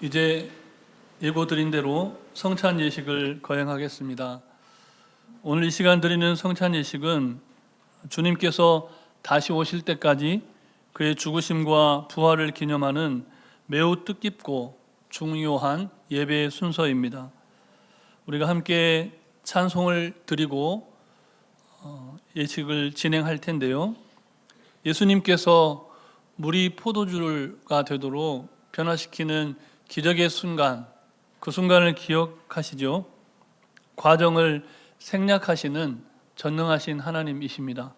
Speaker 1: 이제 예고드린 대로 성찬 예식을 거행하겠습니다. 오늘 이 시간 드리는 성찬 예식은 주님께서 다시 오실 때까지 그의 죽으심과 부활을 기념하는 매우 뜻깊고 중요한 예배의 순서입니다. 우리가 함께 찬송을 드리고 예식을 진행할 텐데요. 예수님께서 물이 포도주가 되도록 변화시키는 기적의 순간, 그 순간을 기억하시죠? 과정을 생략하시는 전능하신 하나님이십니다.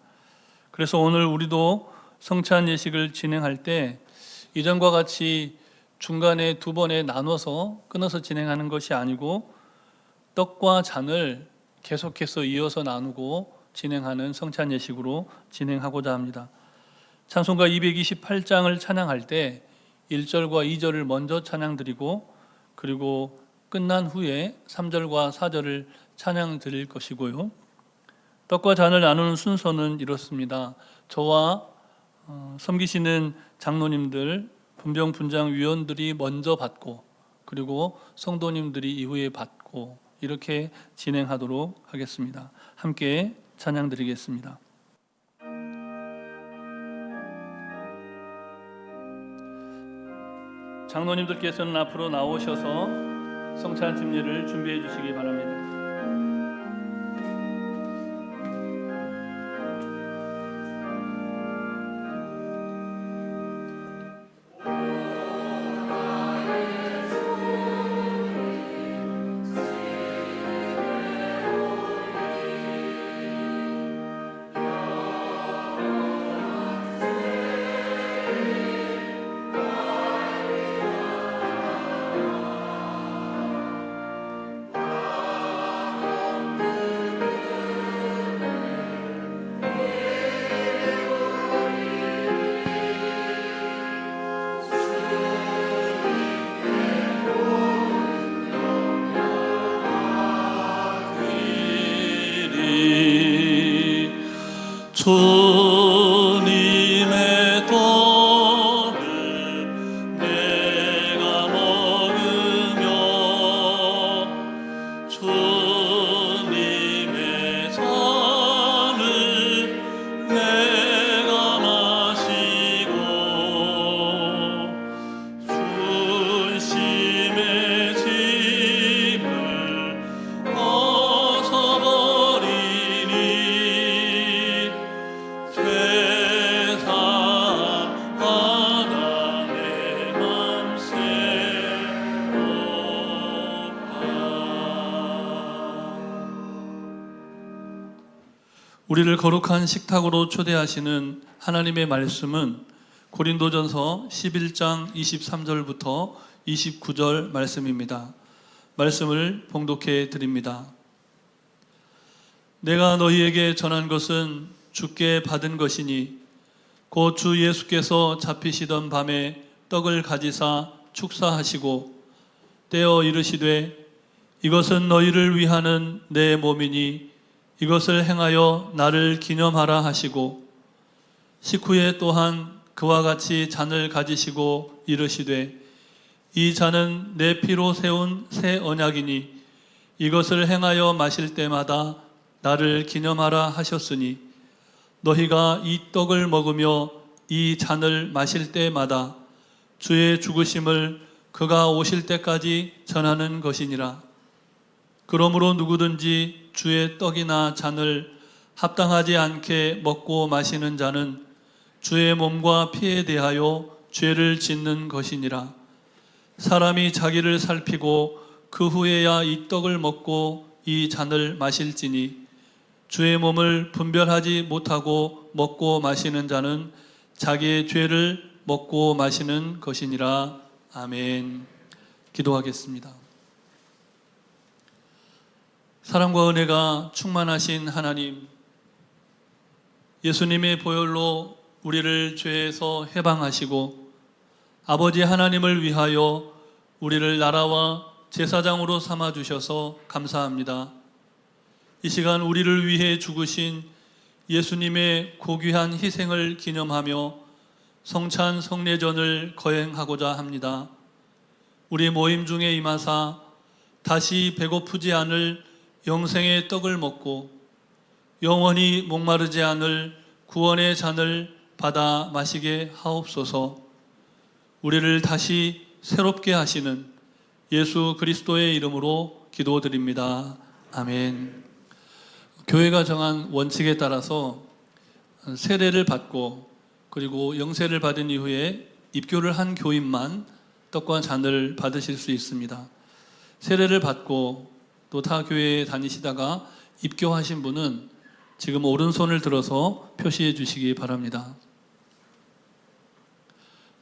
Speaker 1: 그래서 오늘 우리도 성찬 예식을 진행할 때 이전과 같이 중간에 두 번에 나눠서 끊어서 진행하는 것이 아니고 떡과 잔을 계속해서 이어서 나누고 진행하는 성찬 예식으로 진행하고자 합니다. 찬송가 228장을 찬양할 때 1절과 2절을 먼저 찬양드리고 그리고 끝난 후에 3절과 4절을 찬양 드릴 것이고요. 떡과 잔을 나누는 순서는 이렇습니다. 저와 섬기시는 장로님들, 분병 분장 위원들이 먼저 받고 그리고 성도님들이 이후에 받고 이렇게 진행하도록 하겠습니다. 함께 찬양 드리겠습니다. 장로님들께서는 앞으로 나오셔서 성찬 집례를 준비해 주시기 바랍니다. 주님의 떡을 내가 먹으며 주님의 잔을 내가 마시고 중심의 짐을 벗어버리니 우리를 거룩한 식탁으로 초대하시는 하나님의 말씀은 고린도전서 11장 23절부터 29절 말씀입니다. 말씀을 봉독해 드립니다. 내가 너희에게 전한 것은 주께 받은 것이니 곧 주 예수께서 잡히시던 밤에 떡을 가지사 축사하시고 떼어 이르시되 이것은 너희를 위하는 내 몸이니 이것을 행하여 나를 기념하라 하시고 식후에 또한 그와 같이 잔을 가지시고 이르시되 이 잔은 내 피로 세운 새 언약이니 이것을 행하여 마실 때마다 나를 기념하라 하셨으니 너희가 이 떡을 먹으며 이 잔을 마실 때마다 주의 죽으심을 그가 오실 때까지 전하는 것이니라. 그러므로 누구든지 주의 떡이나 잔을 합당하지 않게 먹고 마시는 자는 주의 몸과 피에 대하여 죄를 짓는 것이니라. 사람이 자기를 살피고 그 후에야 이 떡을 먹고 이 잔을 마실지니 주의 몸을 분별하지 못하고 먹고 마시는 자는 자기의 죄를 먹고 마시는 것이니라. 아멘. 기도하겠습니다. 사랑과 은혜가 충만하신 하나님, 예수님의 보혈로 우리를 죄에서 해방하시고 아버지 하나님을 위하여 우리를 나라와 제사장으로 삼아주셔서 감사합니다. 이 시간 우리를 위해 죽으신 예수님의 고귀한 희생을 기념하며 성찬 성례전을 거행하고자 합니다. 우리 모임 중에 임하사 다시 배고프지 않을 영생의 떡을 먹고 영원히 목마르지 않을 구원의 잔을 받아 마시게 하옵소서. 우리를 다시 새롭게 하시는 예수 그리스도의 이름으로 기도드립니다. 아멘. 교회가 정한 원칙에 따라서 세례를 받고 그리고 영세를 받은 이후에 입교를 한 교인만 떡과 잔을 받으실 수 있습니다. 세례를 받고 또 타 교회에 다니시다가 입교하신 분은 지금 오른손을 들어서 표시해 주시기 바랍니다.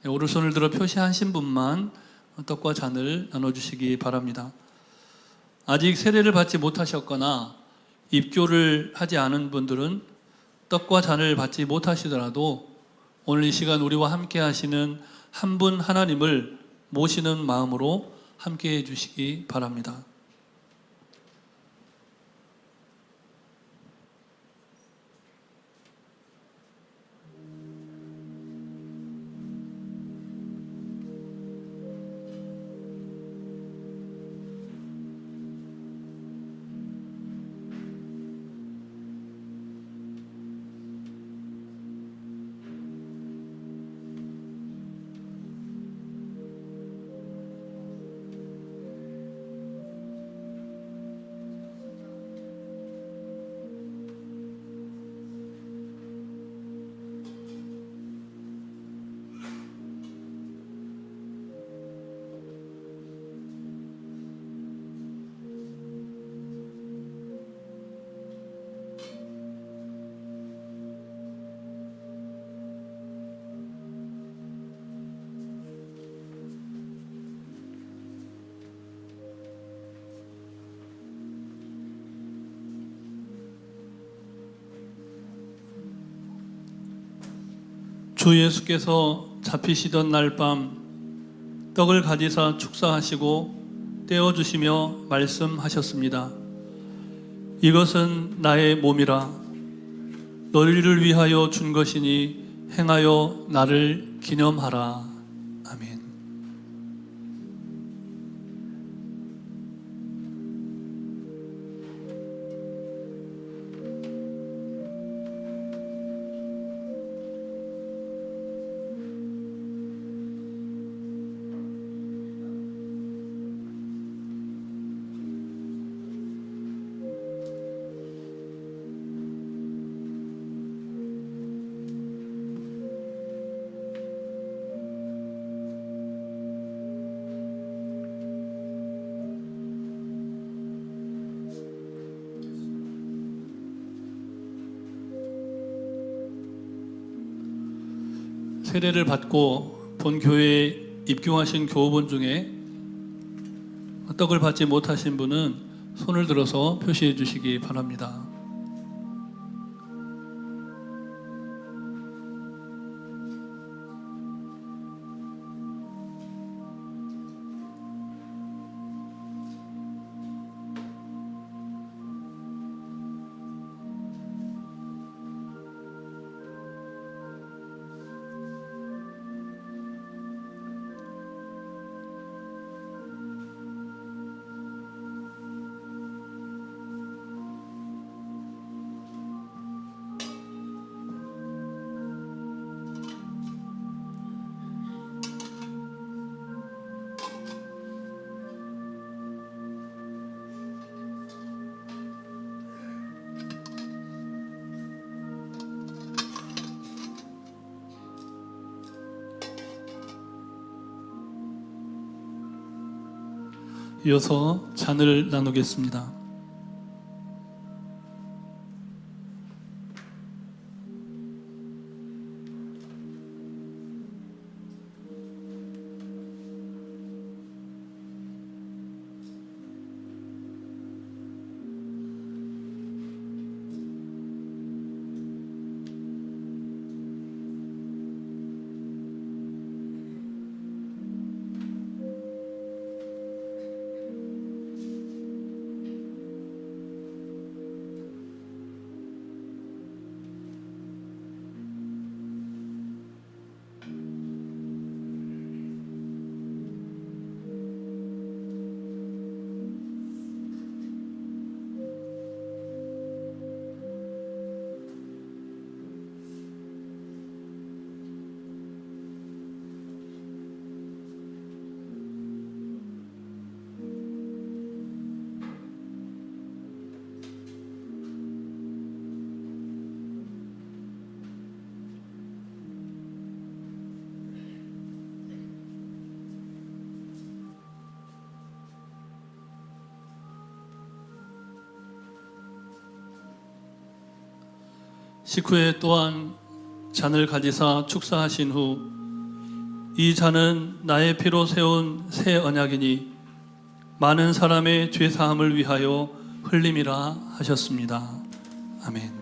Speaker 1: 오른손을 들어 표시하신 분만 떡과 잔을 나눠주시기 바랍니다. 아직 세례를 받지 못하셨거나 입교를 하지 않은 분들은 떡과 잔을 받지 못하시더라도 오늘 이 시간 우리와 함께 하시는 한 분 하나님을 모시는 마음으로 함께 해주시기 바랍니다. 주 예수께서 잡히시던 날 밤 떡을 가지사 축사하시고 떼어주시며 말씀하셨습니다. 이것은 나의 몸이라 너희를 위하여 준 것이니 행하여 나를 기념하라. 아멘. 세례를 받고 본 교회에 입교하신 교우분 중에 떡을 받지 못하신 분은 손을 들어서 표시해 주시기 바랍니다. 이어서 잔을 나누겠습니다. 식후에 또한 잔을 가지사 축사하신 후 이 잔은 나의 피로 세운 새 언약이니 많은 사람의 죄 사함을 위하여 흘림이라 하셨습니다. 아멘.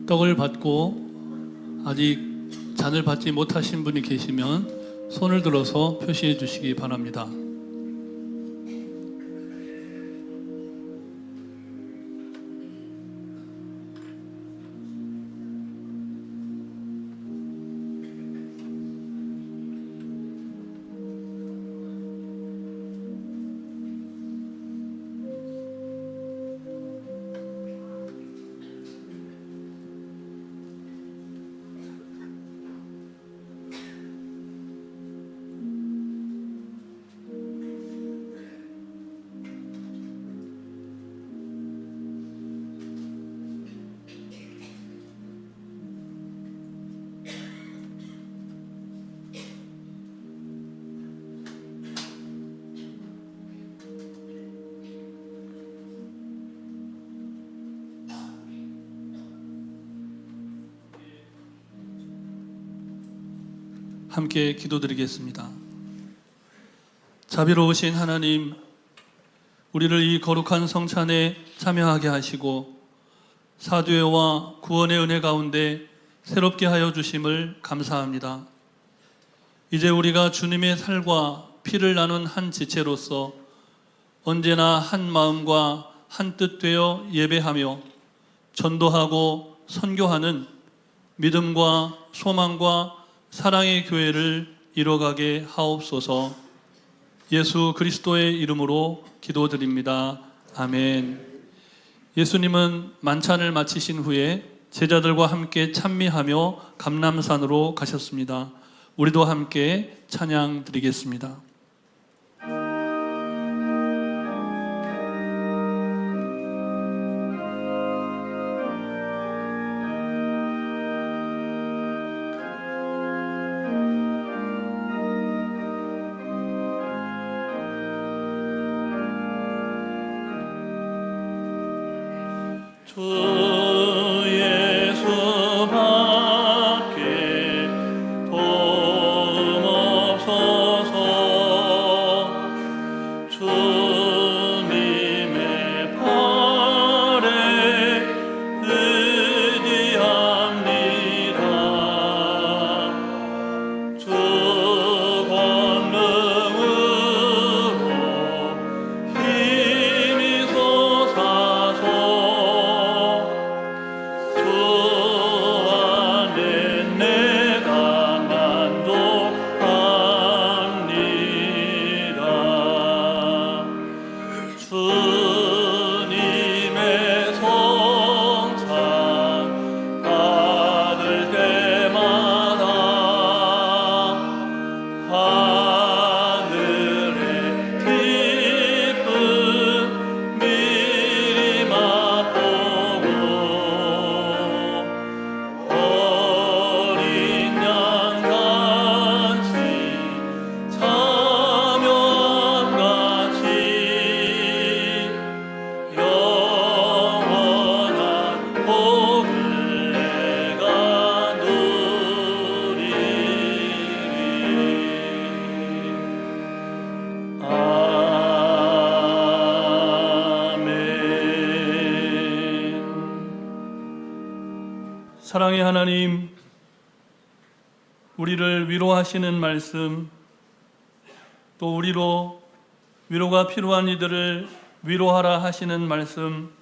Speaker 1: 떡을 받고 아직 잔을 받지 못하신 분이 계시면 손을 들어서 표시해 주시기 바랍니다. 함께 기도드리겠습니다. 자비로우신 하나님, 우리를 이 거룩한 성찬에 참여하게 하시고 사죄와 구원의 은혜 가운데 새롭게 하여 주심을 감사합니다. 이제 우리가 주님의 살과 피를 나눈 한 지체로서 언제나 한 마음과 한 뜻 되어 예배하며 전도하고 선교하는 믿음과 소망과 사랑의 교회를 이뤄가게 하옵소서. 예수 그리스도의 이름으로 기도드립니다. 아멘. 예수님은 만찬을 마치신 후에 제자들과 함께 찬미하며 감람산으로 가셨습니다. 우리도 함께 찬양 드리겠습니다. 주 예수 밖에 도움 없소서. 주님의 팔에 의지합니다. 주 권능으로 힘이 솟아서 사랑의 하나님, 우리를 위로하시는 말씀, 또 우리로 위로가 필요한 이들을 위로하라 하시는 말씀,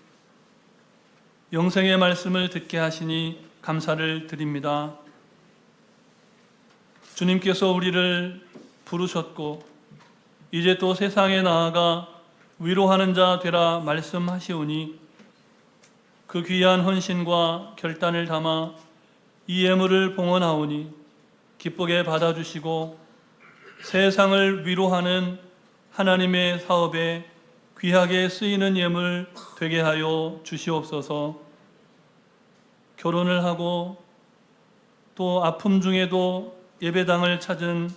Speaker 1: 영생의 말씀을 듣게 하시니 감사를 드립니다. 주님께서 우리를 부르셨고 이제 또 세상에 나아가 위로하는 자 되라 말씀하시오니 그 귀한 헌신과 결단을 담아 이 예물을 봉헌하오니 기쁘게 받아주시고 세상을 위로하는 하나님의 사업에 귀하게 쓰이는 예물 되게 하여 주시옵소서. 결혼을 하고 또 아픔 중에도 예배당을 찾은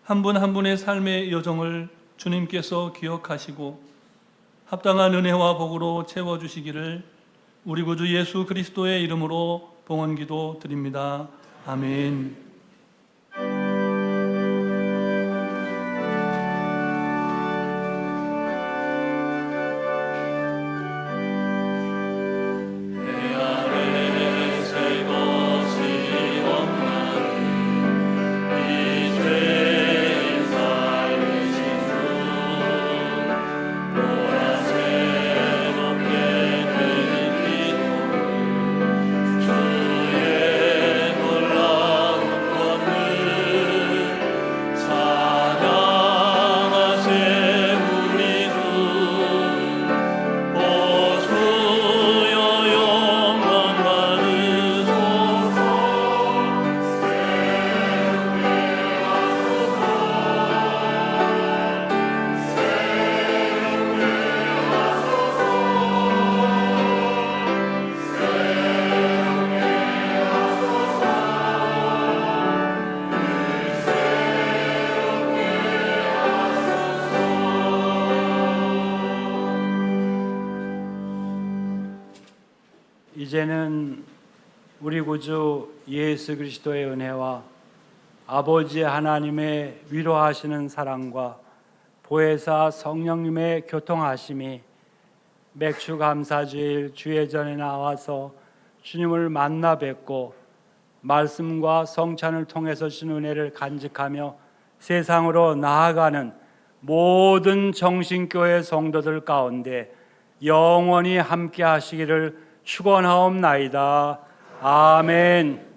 Speaker 1: 한 분 한 분의 삶의 여정을 주님께서 기억하시고 합당한 은혜와 복으로 채워주시기를 우리 구주 예수 그리스도의 이름으로 봉헌기도 드립니다. 아멘.
Speaker 3: 이제는 우리 구주 예수 그리스도의 은혜와 아버지 하나님의 위로하시는 사랑과 보혜사 성령님의 교통하심이 맥주 감사주일 주의 전에 나와서 주님을 만나 뵙고 말씀과 성찬을 통해서 주신 은혜를 간직하며 세상으로 나아가는 모든 정신교회 성도들 가운데 영원히 함께 하시기를 축원하옵나이다. 아멘.